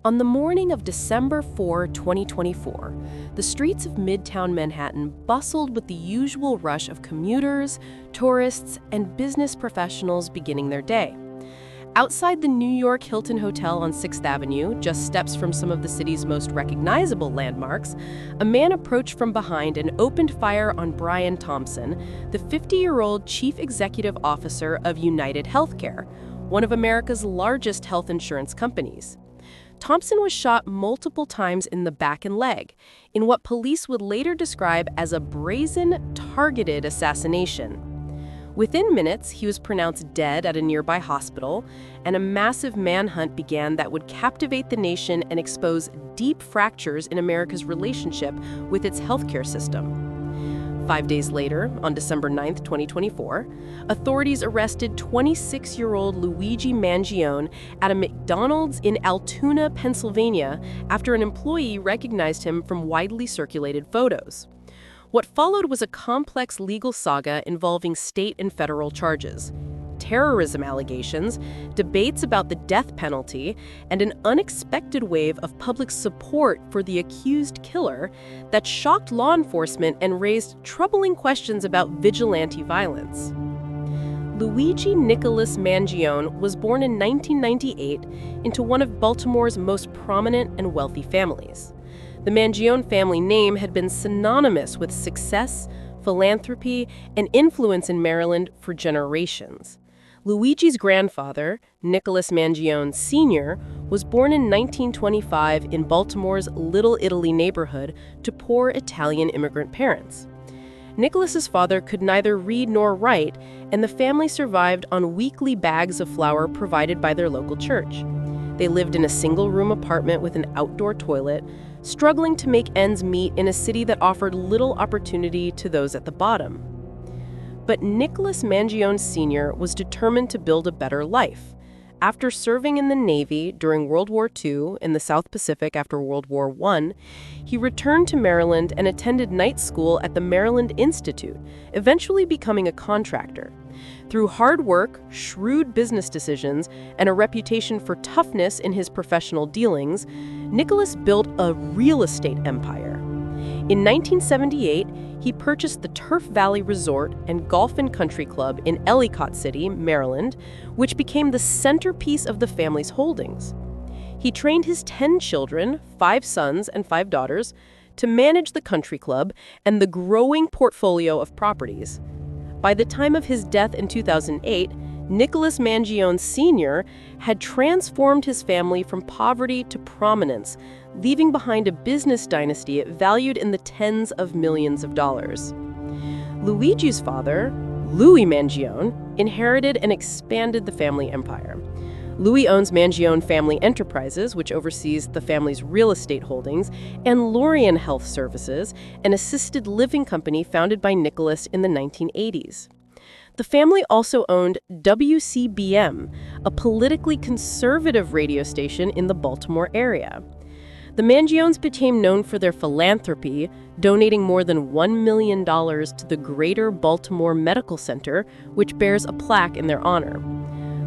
On the morning of December 4, 2024, the streets of Midtown Manhattan bustled with the usual rush of commuters, tourists, and business professionals beginning their day. Outside the New York Hilton Hotel on 6th Avenue, just steps from some of the city's most recognizable landmarks, a man approached from behind and opened fire on Brian Thompson, the 50-year-old chief executive officer of United Healthcare, one of America's largest health insurance companies. Thompson was shot multiple times in the back and leg, in what police would later describe as a brazen, targeted assassination. Within minutes, he was pronounced dead at a nearby hospital, and a massive manhunt began that would captivate the nation and expose deep fractures in America's relationship with its healthcare system. 5 days later, on December 9, 2024, authorities arrested 26-year-old Luigi Mangione at a McDonald's in Altoona, Pennsylvania, after an employee recognized him from widely circulated photos. What followed was a complex legal saga involving state and federal charges, terrorism allegations, debates about the death penalty, and an unexpected wave of public support for the accused killer that shocked law enforcement and raised troubling questions about vigilante violence. Luigi Nicholas Mangione was born in 1998 into one of Baltimore's most prominent and wealthy families. The Mangione family name had been synonymous with success, philanthropy, and influence in Maryland for generations. Luigi's grandfather, Nicholas Mangione Sr., was born in 1925 in Baltimore's Little Italy neighborhood to poor Italian immigrant parents. Nicholas's father could neither read nor write, and the family survived on weekly bags of flour provided by their local church. They lived in a single-room apartment with an outdoor toilet, struggling to make ends meet in a city that offered little opportunity to those at the bottom. But Nicholas Mangione Sr. was determined to build a better life. After serving in the Navy during World War II in the South Pacific after World War I, he returned to Maryland and attended night school at the Maryland Institute, eventually becoming a contractor. Through hard work, shrewd business decisions, and a reputation for toughness in his professional dealings, Nicholas built a real estate empire. In 1978, he purchased the Turf Valley Resort and Golf and Country Club in Ellicott City, Maryland, which became the centerpiece of the family's holdings. He trained his 10 children, 5 sons and 5 daughters, to manage the country club and the growing portfolio of properties. By the time of his death in 2008, Nicholas Mangione Sr. had transformed his family from poverty to prominence, leaving behind a business dynasty valued in the tens of millions of dollars. Luigi's father, Louis Mangione, inherited and expanded the family empire. Louis owns Mangione Family Enterprises, which oversees the family's real estate holdings, and Lorien Health Services, an assisted living company founded by Nicholas in the 1980s. The family also owned WCBM, a politically conservative radio station in the Baltimore area. The Mangiones became known for their philanthropy, donating more than $1 million to the Greater Baltimore Medical Center, which bears a plaque in their honor.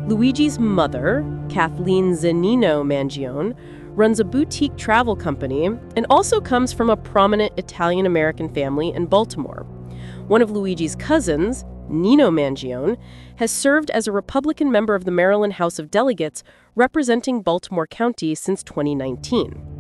Luigi's mother, Kathleen Zanino Mangione, runs a boutique travel company and also comes from a prominent Italian-American family in Baltimore. One of Luigi's cousins, Nino Mangione, has served as a Republican member of the Maryland House of Delegates, representing Baltimore County since 2019.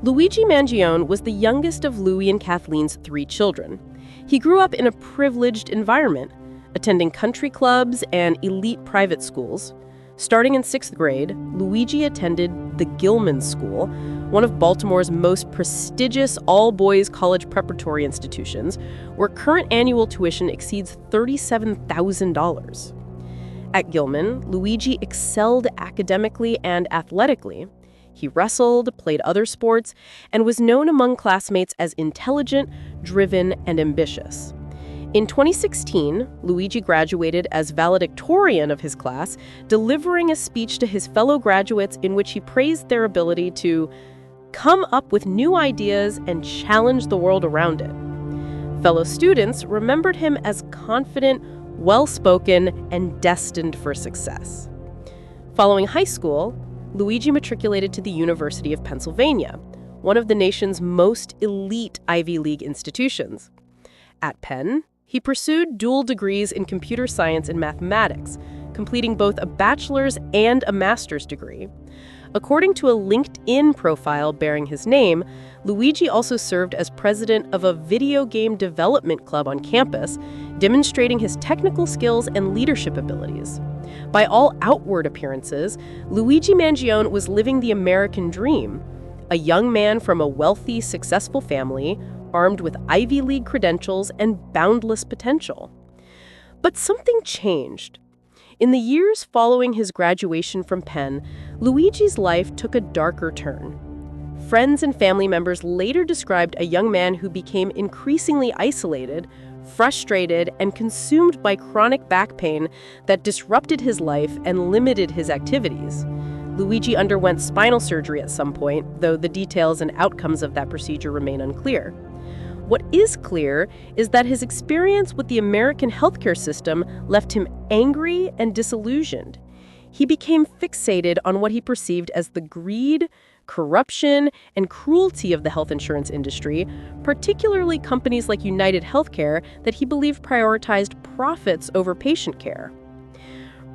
Luigi Mangione was the youngest of Louis and Kathleen's 3 children. He grew up in a privileged environment, attending country clubs and elite private schools. Starting in 6th grade, Luigi attended the Gilman School, one of Baltimore's most prestigious all-boys college preparatory institutions, where current annual tuition exceeds $37,000. At Gilman, Luigi excelled academically and athletically. He wrestled, played other sports, and was known among classmates as intelligent, driven, and ambitious. In 2016, Luigi graduated as valedictorian of his class, delivering a speech to his fellow graduates in which he praised their ability to come up with new ideas and challenge the world around it. Fellow students remembered him as confident, well-spoken, and destined for success. Following high school, Luigi matriculated to the University of Pennsylvania, one of the nation's most elite Ivy League institutions. At Penn, he pursued dual degrees in computer science and mathematics, completing both a bachelor's and a master's degree. According to a LinkedIn profile bearing his name, Luigi also served as president of a video game development club on campus, demonstrating his technical skills and leadership abilities. By all outward appearances, Luigi Mangione was living the American dream, a young man from a wealthy, successful family, armed with Ivy League credentials and boundless potential. But something changed. In the years following his graduation from Penn, Luigi's life took a darker turn. Friends and family members later described a young man who became increasingly isolated, frustrated, and consumed by chronic back pain that disrupted his life and limited his activities. Luigi underwent spinal surgery at some point, though the details and outcomes of that procedure remain unclear. What is clear is that his experience with the American healthcare system left him angry and disillusioned. He became fixated on what he perceived as the greed, corruption, and cruelty of the health insurance industry, particularly companies like United Healthcare that he believed prioritized profits over patient care.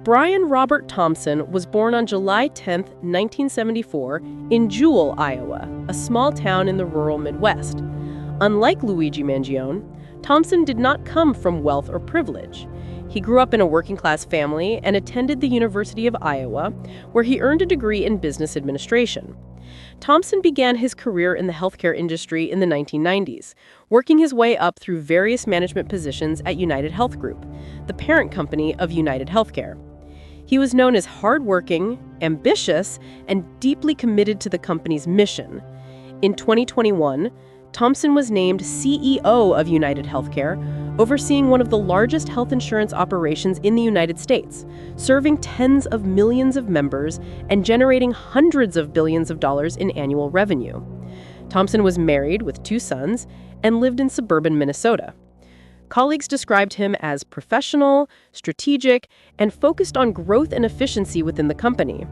Brian Robert Thompson was born on July 10, 1974, in Jewell, Iowa, a small town in the rural Midwest. Unlike Luigi Mangione, Thompson did not come from wealth or privilege. He grew up in a working-class family and attended the University of Iowa, where he earned a degree in business administration. Thompson began his career in the healthcare industry in the 1990s, working his way up through various management positions at United Health Group, the parent company of United Healthcare. He was known as hardworking, ambitious, and deeply committed to the company's mission. In 2021, Thompson was named CEO of United Healthcare, overseeing one of the largest health insurance operations in the United States, serving tens of millions of members and generating hundreds of billions of dollars in annual revenue. Thompson was married with 2 sons and lived in suburban Minnesota. Colleagues described him as professional, strategic, and focused on growth and efficiency within the company.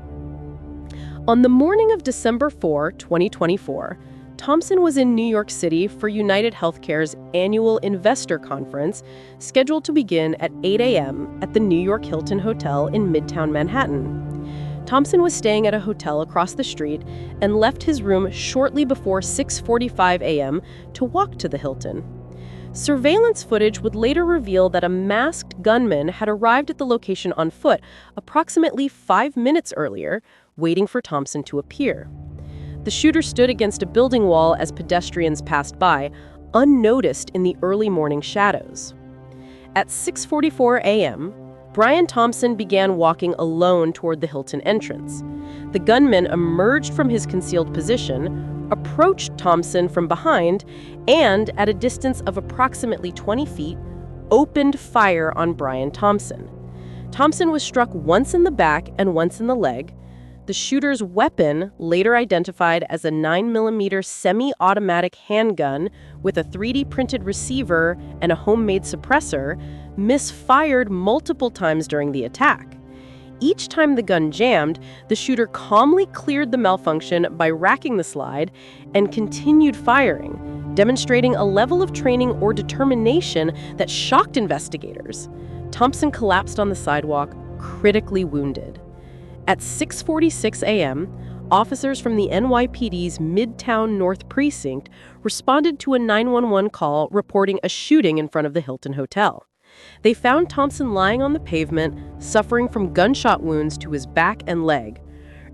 On the morning of December 4, 2024, Thompson was in New York City for United Healthcare's annual investor conference, scheduled to begin at 8 a.m. at the New York Hilton Hotel in Midtown Manhattan. Thompson was staying at a hotel across the street and left his room shortly before 6:45 a.m. to walk to the Hilton. Surveillance footage would later reveal that a masked gunman had arrived at the location on foot approximately 5 minutes earlier, waiting for Thompson to appear. The shooter stood against a building wall as pedestrians passed by, unnoticed in the early morning shadows. At 6:44 a.m., Brian Thompson began walking alone toward the Hilton entrance. The gunman emerged from his concealed position, approached Thompson from behind, and, at a distance of approximately 20 feet, opened fire on Brian Thompson. Thompson was struck once in the back and once in the leg. The shooter's weapon, later identified as a 9mm semi-automatic handgun with a 3D printed receiver and a homemade suppressor, misfired multiple times during the attack. Each time the gun jammed, the shooter calmly cleared the malfunction by racking the slide and continued firing, demonstrating a level of training or determination that shocked investigators. Thompson collapsed on the sidewalk, critically wounded. At 6:46 a.m., officers from the NYPD's Midtown North Precinct responded to a 911 call reporting a shooting in front of the Hilton Hotel. They found Thompson lying on the pavement, suffering from gunshot wounds to his back and leg.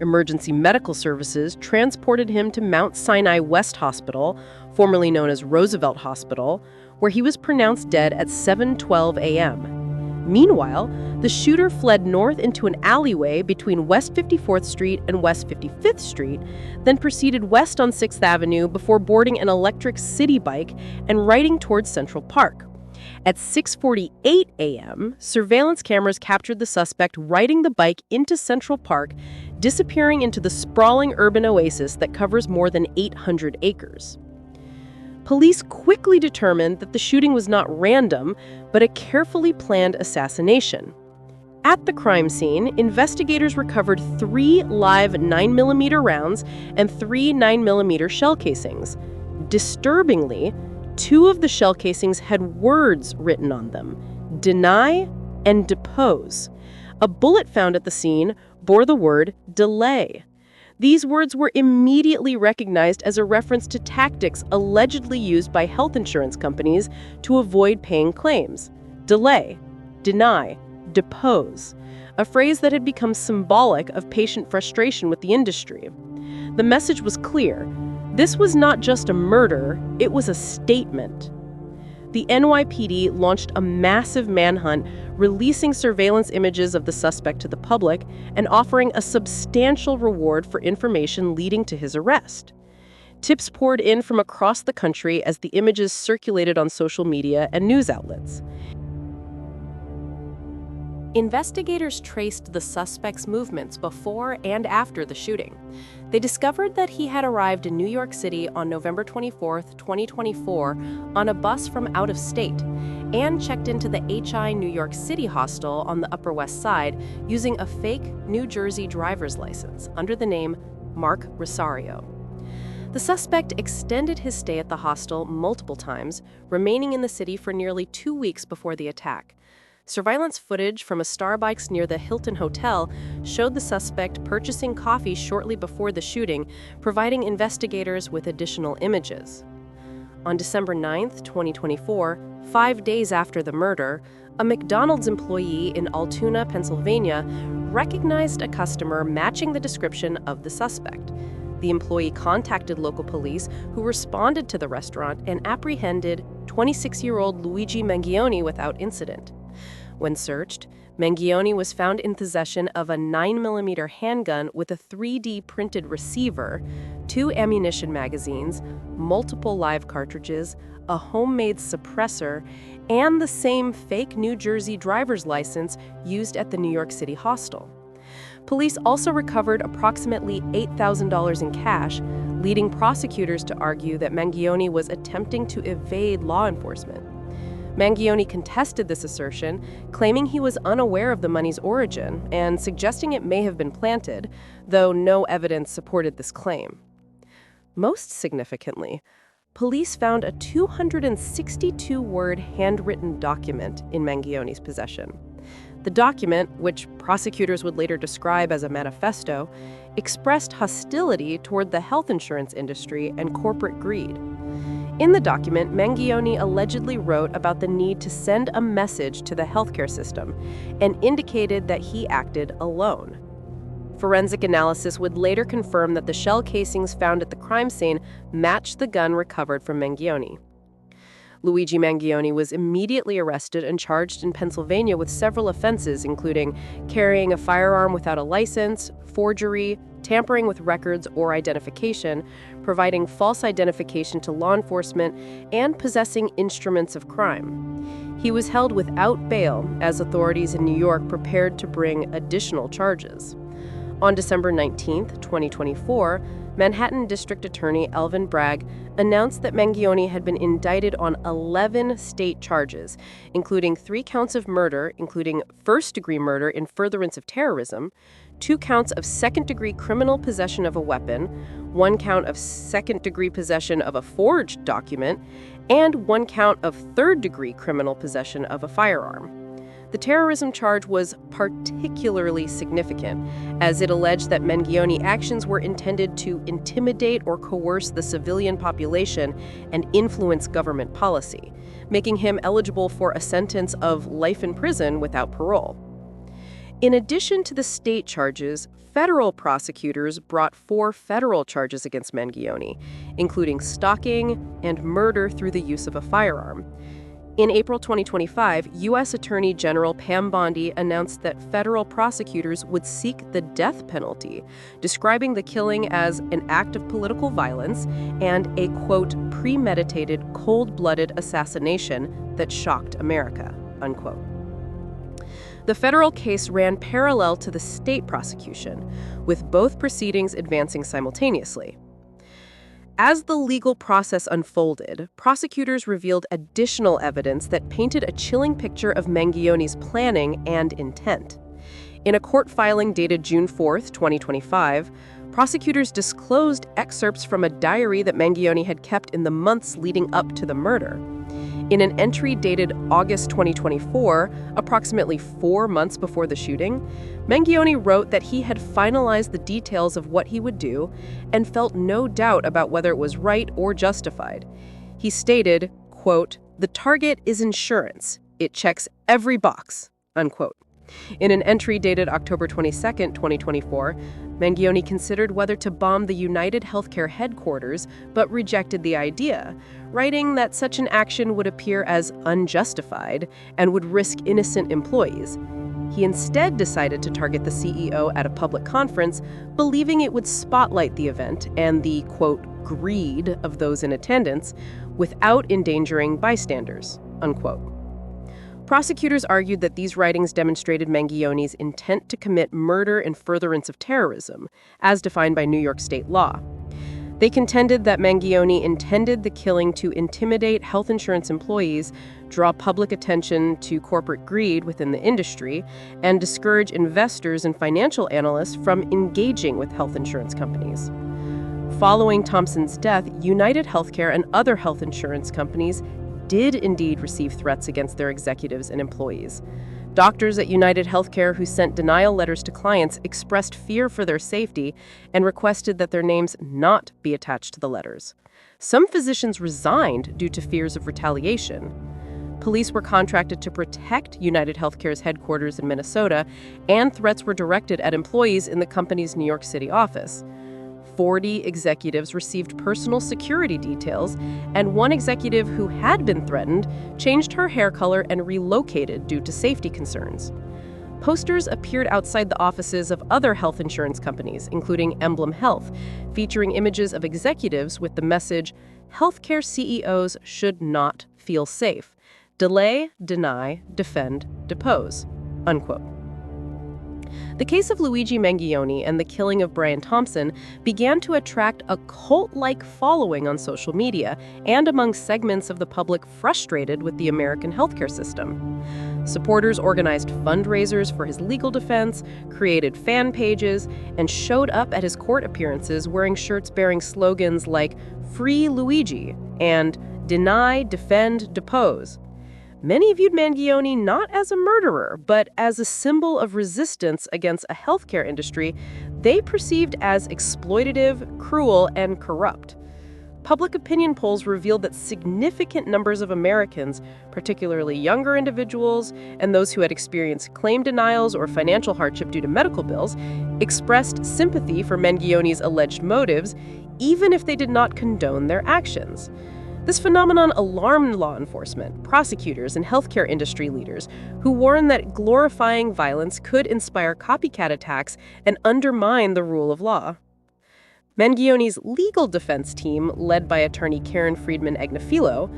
Emergency medical services transported him to Mount Sinai West Hospital, formerly known as Roosevelt Hospital, where he was pronounced dead at 7:12 a.m. Meanwhile, the shooter fled north into an alleyway between West 54th Street and West 55th Street, then proceeded west on 6th Avenue before boarding an electric city bike and riding towards Central Park. At 6:48 a.m., surveillance cameras captured the suspect riding the bike into Central Park, disappearing into the sprawling urban oasis that covers more than 800 acres. Police quickly determined that the shooting was not random, but a carefully planned assassination. At the crime scene, investigators recovered 3 live 9mm rounds and 3 9mm shell casings. Disturbingly, 2 of the shell casings had words written on them: deny and depose. A bullet found at the scene bore the word delay. These words were immediately recognized as a reference to tactics allegedly used by health insurance companies to avoid paying claims. Delay, deny, depose, a phrase that had become symbolic of patient frustration with the industry. The message was clear. This was not just a murder, it was a statement. The NYPD launched a massive manhunt, releasing surveillance images of the suspect to the public and offering a substantial reward for information leading to his arrest. Tips poured in from across the country as the images circulated on social media and news outlets. Investigators traced the suspect's movements before and after the shooting. They discovered that he had arrived in New York City on November 24, 2024, on a bus from out of state, and checked into the HI New York City hostel on the Upper West Side using a fake New Jersey driver's license under the name Mark Rosario. The suspect extended his stay at the hostel multiple times, remaining in the city for nearly 2 weeks before the attack. Surveillance footage from a Starbucks near the Hilton Hotel showed the suspect purchasing coffee shortly before the shooting, providing investigators with additional images. On December 9, 2024, 5 days after the murder, a McDonald's employee in Altoona, Pennsylvania, recognized a customer matching the description of the suspect. The employee contacted local police, who responded to the restaurant and apprehended 26-year-old Luigi Mangione without incident. When searched, Mangione was found in possession of a 9mm handgun with a 3D printed receiver, 2 ammunition magazines, multiple live cartridges, a homemade suppressor, and the same fake New Jersey driver's license used at the New York City hostel. Police also recovered approximately $8,000 in cash, leading prosecutors to argue that Mangione was attempting to evade law enforcement. Mangione contested this assertion, claiming he was unaware of the money's origin and suggesting it may have been planted, though no evidence supported this claim. Most significantly, police found a 262-word handwritten document in Mangione's possession. The document, which prosecutors would later describe as a manifesto, expressed hostility toward the health insurance industry and corporate greed. In the document, Mangione allegedly wrote about the need to send a message to the healthcare system and indicated that he acted alone. Forensic analysis would later confirm that the shell casings found at the crime scene matched the gun recovered from Mangione. Luigi Mangione was immediately arrested and charged in Pennsylvania with several offenses, including carrying a firearm without a license, forgery, tampering with records or identification, providing false identification to law enforcement, and possessing instruments of crime. He was held without bail as authorities in New York prepared to bring additional charges. On December 19, 2024, Manhattan District Attorney Alvin Bragg announced that Mangione had been indicted on 11 state charges, including 3 counts of murder, including first-degree murder in furtherance of terrorism, 2 counts of second-degree criminal possession of a weapon, 1 count of second-degree possession of a forged document, and 1 count of third-degree criminal possession of a firearm. The terrorism charge was particularly significant, as it alleged that Mangione actions were intended to intimidate or coerce the civilian population and influence government policy, making him eligible for a sentence of life in prison without parole. In addition to the state charges, federal prosecutors brought 4 federal charges against Mangione, including stalking and murder through the use of a firearm. In April 2025, U.S. Attorney General Pam Bondi announced that federal prosecutors would seek the death penalty, describing the killing as an act of political violence and a, quote, premeditated, cold-blooded assassination that shocked America, unquote. The federal case ran parallel to the state prosecution, with both proceedings advancing simultaneously. As the legal process unfolded, prosecutors revealed additional evidence that painted a chilling picture of Mangione's planning and intent. In a court filing dated June 4, 2025, prosecutors disclosed excerpts from a diary that Mangione had kept in the months leading up to the murder. In an entry dated August 2024, approximately 4 months before the shooting, Mangione wrote that he had finalized the details of what he would do and felt no doubt about whether it was right or justified. He stated, quote, "The target is insurance. It checks every box," unquote. In an entry dated October 22, 2024, Mangione considered whether to bomb the United Healthcare headquarters, but rejected the idea, writing that such an action would appear as unjustified and would risk innocent employees. He instead decided to target the CEO at a public conference, believing it would spotlight the event and the, quote, "greed" of those in attendance without endangering bystanders, unquote. Prosecutors argued that these writings demonstrated Mangione's intent to commit murder in furtherance of terrorism, as defined by New York state law. They contended that Mangione intended the killing to intimidate health insurance employees, draw public attention to corporate greed within the industry, and discourage investors and financial analysts from engaging with health insurance companies. Following Thompson's death, United Healthcare and other health insurance companies did indeed receive threats against their executives and employees. Doctors at United Healthcare who sent denial letters to clients expressed fear for their safety and requested that their names not be attached to the letters. Some physicians resigned due to fears of retaliation. Police were contracted to protect United Healthcare's headquarters in Minnesota, and threats were directed at employees in the company's New York City office. 40 executives received personal security details, and one executive who had been threatened changed her hair color and relocated due to safety concerns. Posters appeared outside the offices of other health insurance companies, including Emblem Health, featuring images of executives with the message, "Healthcare CEOs should not feel safe. Delay, deny, defend, depose," unquote. The case of Luigi Mangione and the killing of Brian Thompson began to attract a cult-like following on social media and among segments of the public frustrated with the American healthcare system. Supporters organized fundraisers for his legal defense, created fan pages, and showed up at his court appearances wearing shirts bearing slogans like "Free Luigi" and "Deny, Defend, Depose." Many viewed Mangione not as a murderer, but as a symbol of resistance against a healthcare industry they perceived as exploitative, cruel, and corrupt. Public opinion polls revealed that significant numbers of Americans, particularly younger individuals and those who had experienced claim denials or financial hardship due to medical bills, expressed sympathy for Mangione's alleged motives, even if they did not condone their actions. This phenomenon alarmed law enforcement, prosecutors, and healthcare industry leaders who warned that glorifying violence could inspire copycat attacks and undermine the rule of law. Mangione's legal defense team, led by attorney Karen Friedman Agnifilo,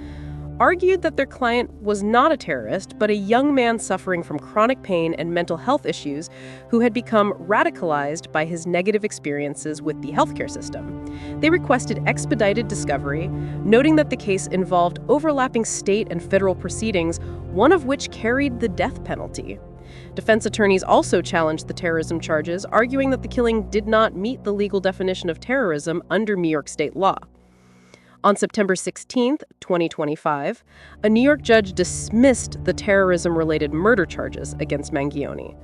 argued that their client was not a terrorist, but a young man suffering from chronic pain and mental health issues who had become radicalized by his negative experiences with the healthcare system. They requested expedited discovery, noting that the case involved overlapping state and federal proceedings, one of which carried the death penalty. Defense attorneys also challenged the terrorism charges, arguing that the killing did not meet the legal definition of terrorism under New York state law. On September 16, 2025, a New York judge dismissed the terrorism-related murder charges against Mangione,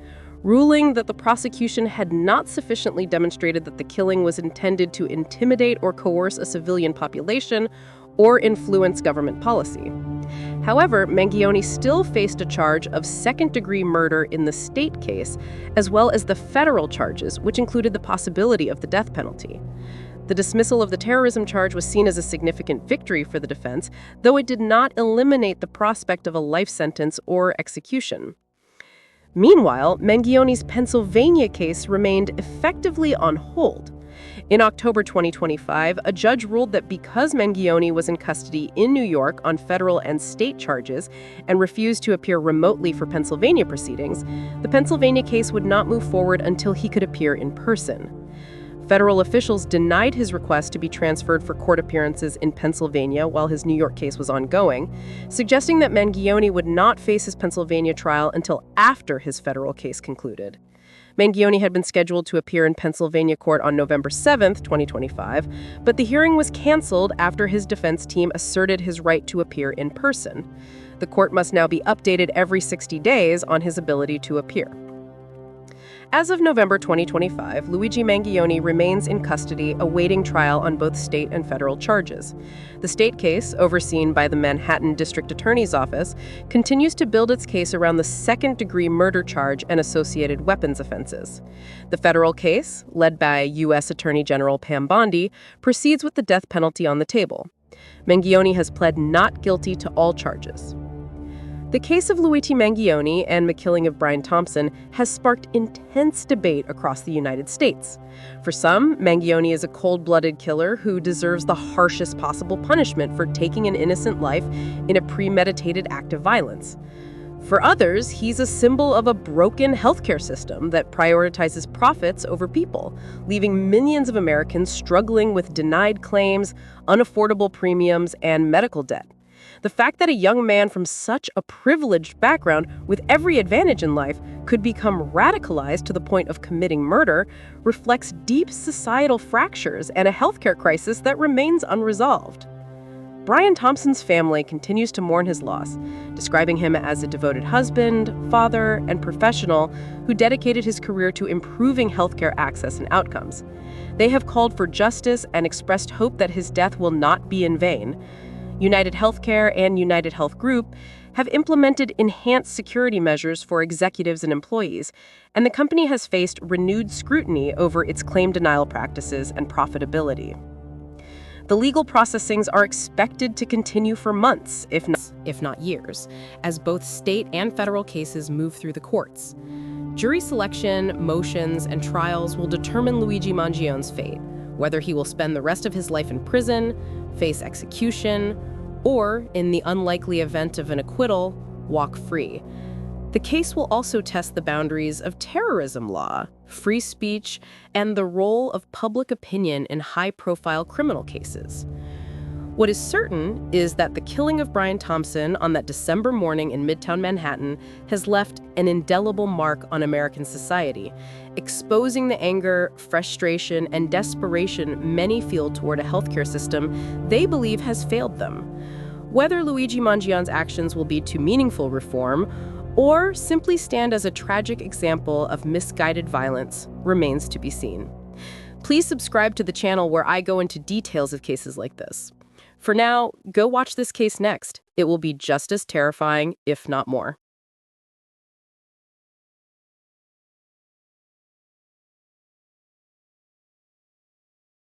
ruling that the prosecution had not sufficiently demonstrated that the killing was intended to intimidate or coerce a civilian population or influence government policy. However, Mangione still faced a charge of second-degree murder in the state case, as well as the federal charges, which included the possibility of the death penalty. The dismissal of the terrorism charge was seen as a significant victory for the defense, though it did not eliminate the prospect of a life sentence or execution. Meanwhile, Mangione's Pennsylvania case remained effectively on hold. In October 2025, a judge ruled that because Mangione was in custody in New York on federal and state charges and refused to appear remotely for Pennsylvania proceedings, the Pennsylvania case would not move forward until he could appear in person. Federal officials denied his request to be transferred for court appearances in Pennsylvania while his New York case was ongoing, suggesting that Mangione would not face his Pennsylvania trial until after his federal case concluded. Mangione had been scheduled to appear in Pennsylvania court on November 7th, 2025, but the hearing was canceled after his defense team asserted his right to appear in person. The court must now be updated every 60 days on his ability to appear. As of November 2025, Luigi Mangione remains in custody awaiting trial on both state and federal charges. The state case, overseen by the Manhattan District Attorney's Office, continues to build its case around the second-degree murder charge and associated weapons offenses. The federal case, led by U.S. Attorney General Pam Bondi, proceeds with the death penalty on the table. Mangione has pled not guilty to all charges. The case of Luigi Mangione and the killing of Brian Thompson has sparked intense debate across the United States. For some, Mangione is a cold-blooded killer who deserves the harshest possible punishment for taking an innocent life in a premeditated act of violence. For others, he's a symbol of a broken healthcare system that prioritizes profits over people, leaving millions of Americans struggling with denied claims, unaffordable premiums, and medical debt. The fact that a young man from such a privileged background with every advantage in life could become radicalized to the point of committing murder reflects deep societal fractures and a healthcare crisis that remains unresolved. Brian Thompson's family continues to mourn his loss, describing him as a devoted husband, father, and professional who dedicated his career to improving healthcare access and outcomes. They have called for justice and expressed hope that his death will not be in vain. United Healthcare and United Health Group have implemented enhanced security measures for executives and employees, and the company has faced renewed scrutiny over its claim denial practices and profitability. The legal processings are expected to continue for months, if not years, as both state and federal cases move through the courts. Jury selection, motions, and trials will determine Luigi Mangione's fate, whether he will spend the rest of his life in prison, face execution, or, in the unlikely event of an acquittal, walk free. The case will also test the boundaries of terrorism law, free speech, and the role of public opinion in high-profile criminal cases. What is certain is that the killing of Brian Thompson on that December morning in Midtown Manhattan has left an indelible mark on American society, exposing the anger, frustration, and desperation many feel toward a healthcare system they believe has failed them. Whether Luigi Mangione's actions will lead to meaningful reform or simply stand as a tragic example of misguided violence remains to be seen. Please subscribe to the channel where I go into details of cases like this. For now, go watch this case next. It will be just as terrifying, if not more.